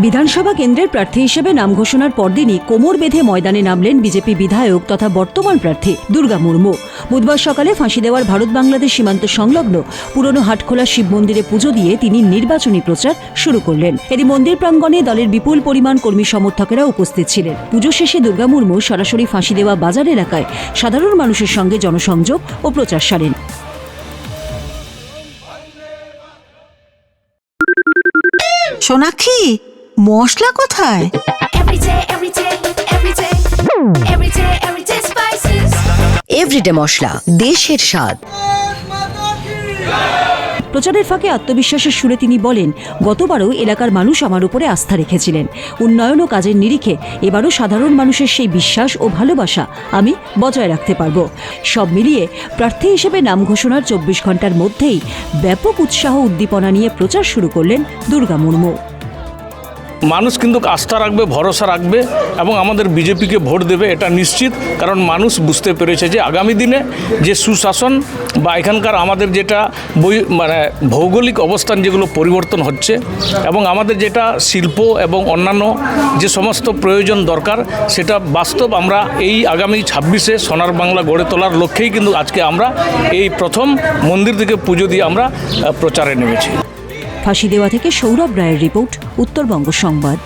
বিধানসভা কেন্দ্রের প্রার্থী হিসেবে নাম ঘোষণার পরদিনই কোমর বেঁধে ময়দানে নামলেন বিজেপি বিধায়ক তথা বর্তমান প্রার্থী দুর্গা মুর্মু। বুধবার সকালে ফাঁসি দেওয়ার ভারত বাংলাদেশ সীমান্ত সংলগ্ন পুরনো হাটখোলা শিব মন্দিরে পুজো দিয়ে তিনি নির্বাচনী প্রচার শুরু করলেন। এরই মন্দির প্রাঙ্গণে দলের বিপুল পরিমাণ কর্মী সমর্থকেরা উপস্থিত ছিলেন। পুজো শেষে দুর্গা মুর্মু সরাসরি ফাঁসি দেওয়া বাজার এলাকায় সাধারণ মানুষের সঙ্গে জনসংযোগ ও প্রচার সারেন। সোনাক্ষী, মশলা কোথায়? এভরিডে মশলা, দেশের স্বাদ। প্রচারের ফাঁকে আত্মবিশ্বাসের সুরে তিনি বলেন, গতবারও এলাকার মানুষ আমার উপরে আস্থা রেখেছিলেন। উন্নয়ন ও কাজের নিরিখে এবারও সাধারণ মানুষের সেই বিশ্বাস ও ভালোবাসা আমি বজায় রাখতে পারব। সব মিলিয়ে প্রার্থী হিসেবে নাম ঘোষণার 24 ঘন্টার মধ্যেই ব্যাপক উৎসাহ উদ্দীপনা নিয়ে প্রচার শুরু করলেন দুর্গা মুর্মু। মানুষ কিন্তু আস্থা রাখবে, ভরসা রাখবে এবং আমাদের বিজেপিকে ভোট দেবে, এটা নিশ্চিত। কারণ মানুষ বুঝতে পেরেছে যে আগামী দিনে যে সুশাসন বা এখানকার আমাদের যেটা ভৌগোলিক অবস্থান যেগুলো পরিবর্তন হচ্ছে এবং আমাদের যেটা শিল্প এবং অন্যান্য যে সমস্ত প্রয়োজন দরকার সেটা বাস্তব আমরা এই আগামী 26-এ সোনার বাংলা গড়ে তোলার লক্ষ্যেই কিন্তু আজকে আমরা এই প্রথম মন্দির থেকে পুজো দিয়ে আমরা প্রচারে নেমেছি। ফাঁসি দেওয়া থেকে সৌরভ রায়ের রিপোর্ট, উত্তরবঙ্গ সংবাদ।